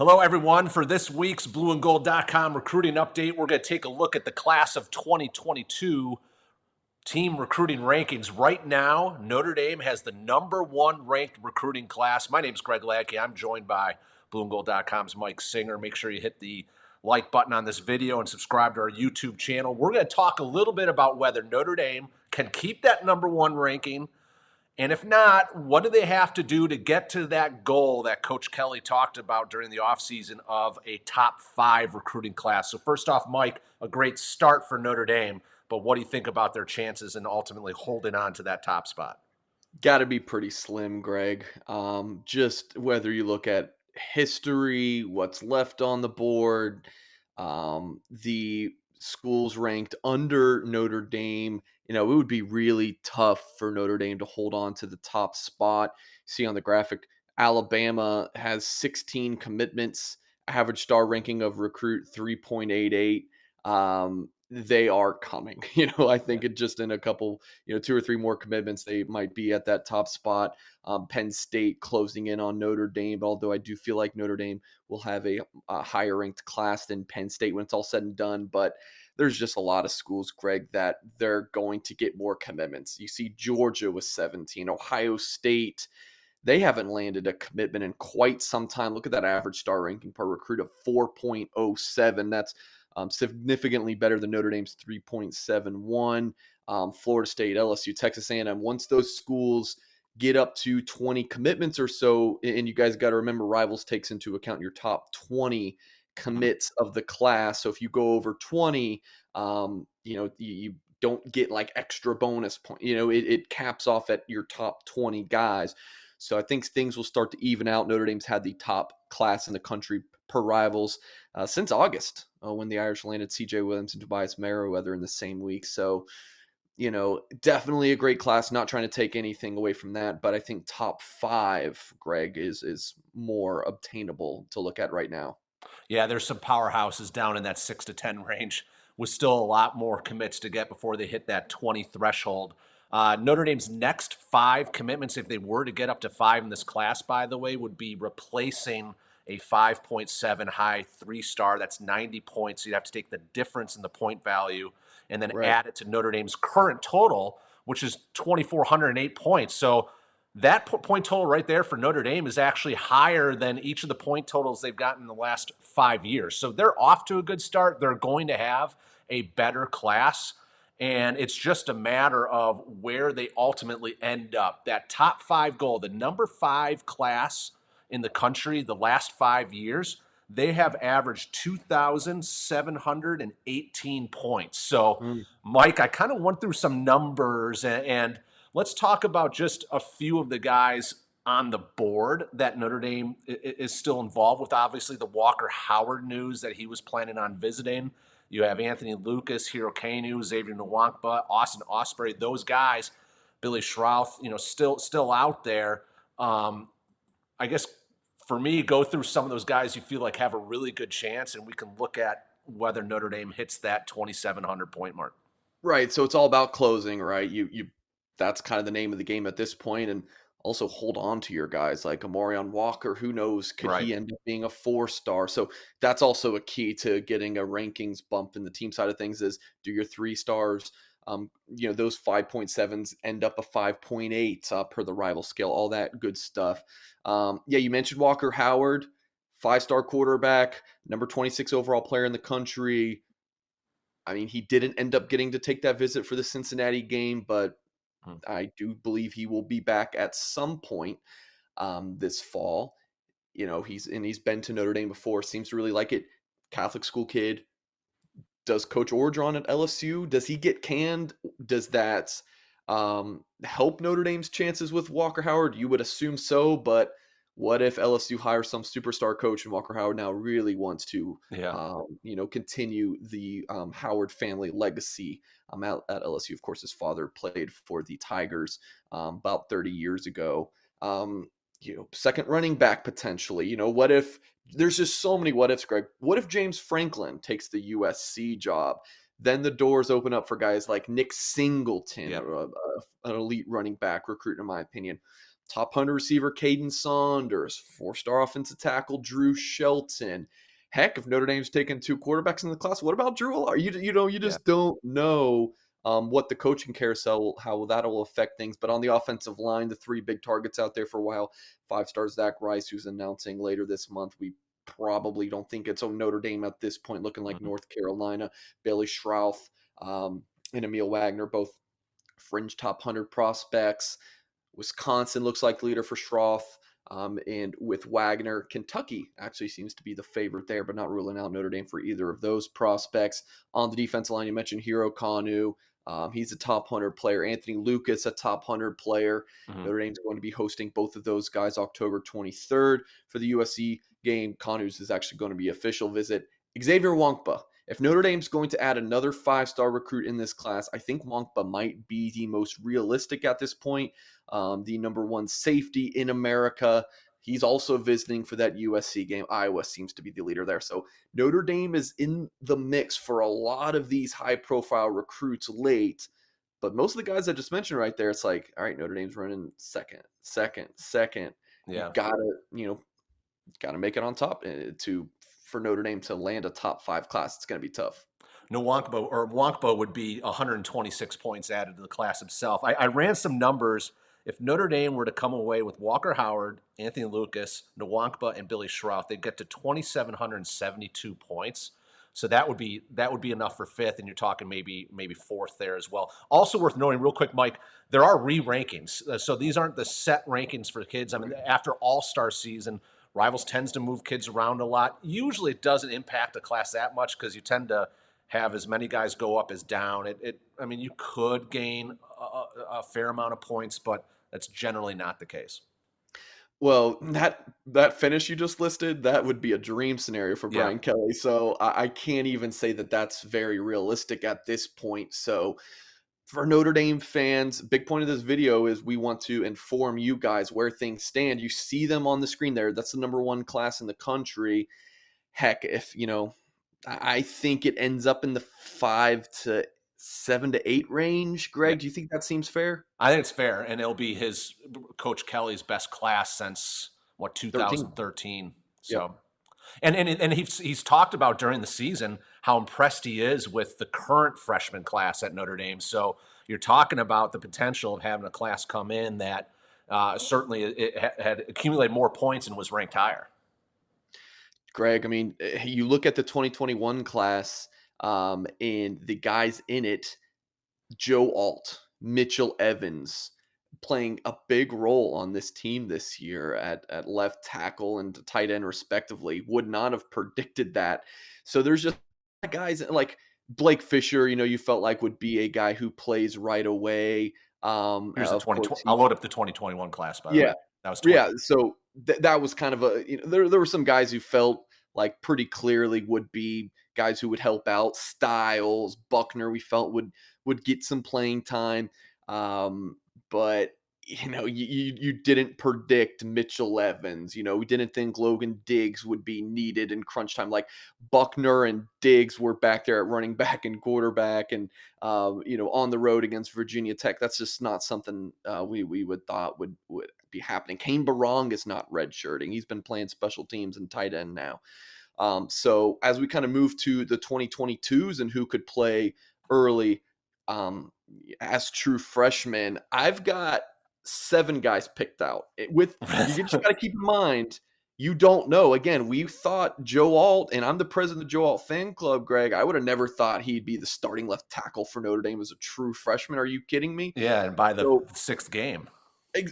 Hello, everyone. For this week's blueandgold.com recruiting update, we're going to take a look at the class of 2022 team recruiting rankings. Right now, Notre Dame has the number one ranked recruiting class. My name is Greg Ladky. I'm joined by blueandgold.com's Mike Singer. Make sure you hit the like button on this video and subscribe to our YouTube channel. We're going to talk a little bit about whether Notre Dame can keep that number one ranking. And if not, what do they have to do to get to that goal that Coach Kelly talked about during the offseason of a top 5 recruiting class? So first off, Mike, a great start for Notre Dame, but what do you think about their chances in ultimately holding on to that top spot? Got to be pretty slim, Greg. Just whether you look at history, what's left on the board, the schools ranked under Notre Dame, it would be really tough for Notre Dame to hold on to the top spot. See on the graphic, Alabama has 16 commitments, average star ranking of recruit 3.88. They are coming. I think it just in a couple, 2 or 3 more commitments, they might be at that top spot. Penn State closing in on Notre Dame, although I do feel like Notre Dame will have a higher ranked class than Penn State when it's all said and done. But there's just a lot of schools, Greg, that they're going to get more commitments. You see Georgia with 17, Ohio State. They haven't landed a commitment in quite some time. Look at that average star ranking per recruit of 4.07. That's significantly better than Notre Dame's 3.71. Florida State, LSU, Texas A&M. Once those schools get up to 20 commitments or so, and you guys got to remember Rivals takes into account your top 20 commits of the class. So if you go over 20, you don't get like extra bonus point. It caps off at your top 20 guys. So I think things will start to even out. Notre Dame's had the top class in the country per Rivals since August when the Irish landed C.J. Williams and Tobias Merriweather in the same week. So, definitely a great class. Not trying to take anything away from that, but I think top 5, Greg, is more obtainable to look at right now. Yeah, there's some powerhouses down in that 6 to 10 range with still a lot more commits to get before they hit that 20 threshold. Notre Dame's next 5 commitments, if they were to get up to 5 in this class, by the way, would be replacing a 5.7 high 3-star. That's 90 points. So you'd have to take the difference in the point value and then Right. add it to Notre Dame's current total, which is 2,408 points. So that point total right there for Notre Dame is actually higher than each of the point totals they've gotten in the last 5 years. So they're off to a good start. They're going to have a better class. And it's just a matter of where they ultimately end up. That top 5 goal, the number 5 class in the country the last 5 years, they have averaged 2,718 points. So, Mm. Mike, I kind of went through some numbers and let's talk about just a few of the guys on the board that Notre Dame is still involved with. Obviously, the Walker Howard news that he was planning on visiting. You have Anthony Lucas, Hero Kanu, Xavier Nwankpa, Austin Osprey. Those guys, Billy Schrouth, still out there. I guess for me, go through some of those guys you feel like have a really good chance, and we can look at whether Notre Dame hits that 2,700 point mark. Right. So it's all about closing, right? You that's kind of the name of the game at this point, and also hold on to your guys like Amorion Walker. Who knows? Could Right. he end up being a 4-star? So that's also a key to getting a rankings bump in the team side of things is do your 3 stars. Those 5.7s end up a 5.8 per the rival scale, all that good stuff. Yeah, you mentioned Walker Howard, 5-star quarterback, number 26 overall player in the country. I mean, he didn't end up getting to take that visit for the Cincinnati game, but Hmm. I do believe he will be back at some point this fall. He's been to Notre Dame before, seems to really like it. Catholic school kid. Does Coach Orgeron at LSU? Does he get canned? Does that help Notre Dame's chances with Walker Howard? You would assume so, but what if LSU hires some superstar coach and Walker Howard now really wants to, Yeah. continue the Howard family legacy at LSU? Of course, his father played for the Tigers about 30 years ago. Second running back potentially. What if there's just so many what ifs, Greg? What if James Franklin takes the USC job? Then the doors open up for guys like Nick Singleton, Yep. an elite running back recruit, in my opinion. top 100 receiver Caden Saunders, 4-star offensive tackle Drew Shelton. Heck, if Notre Dame's taken 2 quarterbacks in the class, what about Drew Allard? You Yeah. just don't know what the coaching carousel, how that will affect things. But on the offensive line, the 3 big targets out there for a while, 5-star Zach Rice, who's announcing later this month. We probably don't think it's Notre Dame at this point, looking like Mhm. North Carolina. Bailey Schrouth and Emil Wagner, both fringe top 100 prospects. Wisconsin looks like leader for Schroff. And with Wagner, Kentucky actually seems to be the favorite there, but not ruling out Notre Dame for either of those prospects. On the defensive line, you mentioned Hero Kanu. He's a top 100 player. Anthony Lucas, a top 100 player. Mhm. Notre Dame's going to be hosting both of those guys October 23rd for the USC game. Kanu's is actually going to be official visit. Xavier Wonkpa. If Notre Dame's going to add another 5-star recruit in this class, I think Wonkpa might be the most realistic at this point. The number 1 safety in America. He's also visiting for that USC game. Iowa seems to be the leader there. So Notre Dame is in the mix for a lot of these high-profile recruits late. But most of the guys I just mentioned right there, it's like, all right, Notre Dame's running second. You Yeah. gotta make it on top for Notre Dame to land a top 5 class. It's gonna be tough. Wonkbo would be 126 points added to the class himself. I ran some numbers. If Notre Dame were to come away with Walker Howard, Anthony Lucas, Nwankpa, and Billy Schroff, they'd get to 2,772 points. So that would be enough for fifth, and you're talking maybe fourth there as well. Also worth noting, real quick, Mike, there are re-rankings. So these aren't the set rankings for kids. I mean, after All-Star season, Rivals tends to move kids around a lot. Usually, it doesn't impact a class that much because you tend to have as many guys go up as down. I mean, you could gain a fair amount of points, but that's generally not the case. Well, that finish you just listed, that would be a dream scenario for Yeah. Brian Kelly. So I can't even say that that's very realistic at this point. So for Notre Dame fans, big point of this video is we want to inform you guys where things stand. You see them on the screen there. That's the number 1 class in the country. Heck, if I think it ends up in the 5 to 7 to 8 range. Yeah. Greg, do you think that seems fair? I think it's fair, and it'll be his Coach Kelly's best class since what 13. 2013. Yep. So, and he's talked about during the season how impressed he is with the current freshman class at Notre Dame. So you're talking about the potential of having a class come in that certainly had accumulated more points and was ranked higher. Greg, I mean, you look at the 2021 class, and the guys in it, Joe Alt, Mitchell Evans, playing a big role on this team this year at left tackle and tight end respectively. Would not have predicted that. So there's just guys like Blake Fisher, you felt like would be a guy who plays right away. Here's the Of course, 2020. I'll load up the 2021 class, by the way. yeah, That was 20. yeah. So that was kind of there were some guys who felt like pretty clearly would be guys who would help out. Styles, Buckner, we felt would get some playing time. But you didn't predict Mitchell Evans. We didn't think Logan Diggs would be needed in crunch time. Like Buckner and Diggs were back there at running back and quarterback, and on the road against Virginia Tech. That's just not something we would thought would be happening. Kane Barong is not redshirting. He's been playing special teams and tight end now. So as we kind of move to the 2022s and who could play early as true freshmen, I've got 7 guys picked out. You just got to keep in mind, you don't know. Again, we thought Joe Alt, and I'm the president of the Joe Alt fan club, Greg. I would have never thought he'd be the starting left tackle for Notre Dame as a true freshman. Are you kidding me? Yeah, and by the So sixth game.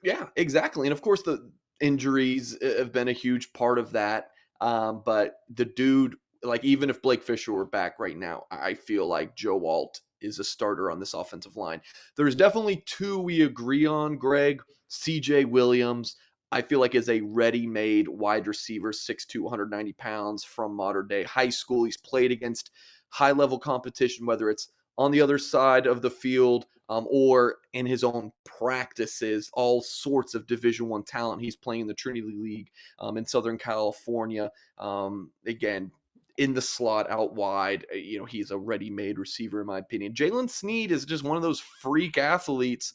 Yeah, exactly. And of course, the injuries have been a huge part of that. But the dude, like, even if Blake Fisher were back right now, I feel like Joe Alt is a starter on this offensive line. There's definitely 2 we agree on, Greg. CJ Williams, I feel like, is a ready made wide receiver, 6'2, 190 pounds from modern day high school. He's played against high level competition, whether it's on the other side of the field or in his own practices, all sorts of Division I talent. He's playing in the Trinity League in Southern California. Again, in the slot out wide, he's a ready-made receiver in my opinion. Jaylen Sneed is just one of those freak athletes.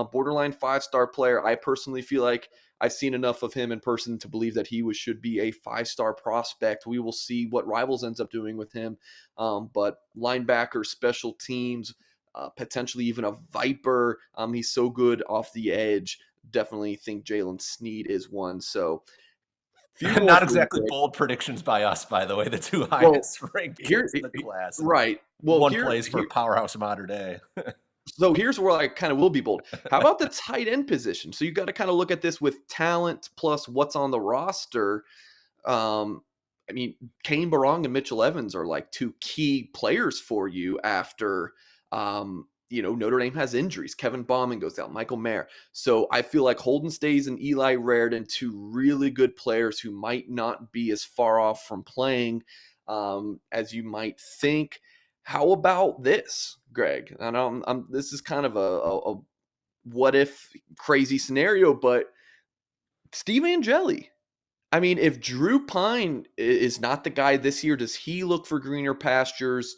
Borderline 5-star player. I personally feel like I've seen enough of him in person to believe that should be a 5-star prospect. We will see what Rivals ends up doing with him. But linebacker, special teams, potentially even a Viper. He's so good off the edge. Definitely think Jaylen Sneed is one. So few more Not for you, exactly Greg. bold predictions by us, by the way, the two Well, highest ranked here, kids in the class, and right. Well, one plays for Powerhouse Mater Day. so here's where I kind of will be bold. How about the tight end position? So you got to kind of look at this with talent plus what's on the roster. Um, I mean, Kane Barong and Mitchell Evans are like two key players for you after, Notre Dame has injuries. Kevin Bauman goes down, Michael Mayer. So I feel like Holden Stays and Eli Raridan, two really good players who might not be as far off from playing as you might think. How about this, Greg? I know this is kind of a what if crazy scenario, but Steve Angeli. I mean, if Drew Pine is not the guy this year, does he look for greener pastures?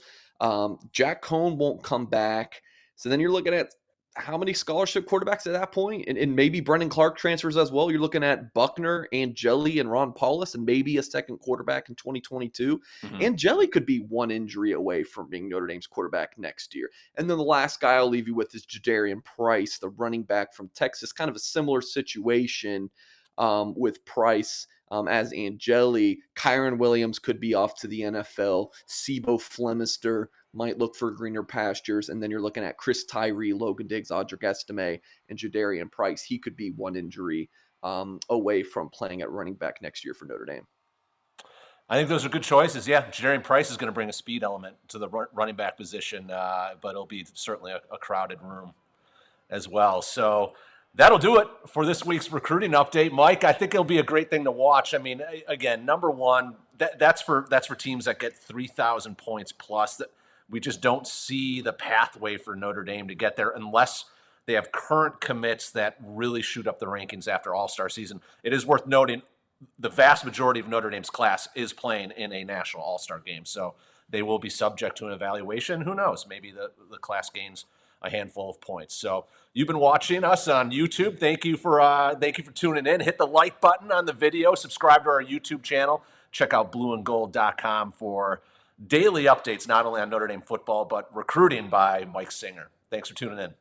Jack Cohn won't come back. So then you're looking at how many scholarship quarterbacks at that point? And maybe Brendan Clark transfers as well. You're looking at Buckner, Angeli, and Ron Paulus, and maybe a second quarterback in 2022. Mhm. Angeli could be one injury away from being Notre Dame's quarterback next year. And then the last guy I'll leave you with is Jadarian Price, the running back from Texas. Kind of a similar situation with Price as Angeli. Kyron Williams could be off to the NFL. Sibo Flemister might look for greener pastures. And then you're looking at Chris Tyree, Logan Diggs, Audric Estime, and Jadarian Price. He could be one injury away from playing at running back next year for Notre Dame. I think those are good choices. Yeah, Jadarian Price is going to bring a speed element to the running back position, but it'll be certainly a crowded room as well. So that'll do it for this week's recruiting update. Mike, I think it'll be a great thing to watch. I mean, again, number one, that's for teams that get 3,000 points plus. That we just don't see the pathway for Notre Dame to get there unless they have current commits that really shoot up the rankings after All-Star season. It is worth noting the vast majority of Notre Dame's class is playing in a national All-Star game, so they will be subject to an evaluation. Who knows? Maybe the class gains a handful of points. So you've been watching us on YouTube. Thank you for tuning in. Hit the like button on the video. Subscribe to our YouTube channel. Check out blueandgold.com for daily updates, not only on Notre Dame football, but recruiting by Mike Singer. Thanks for tuning in.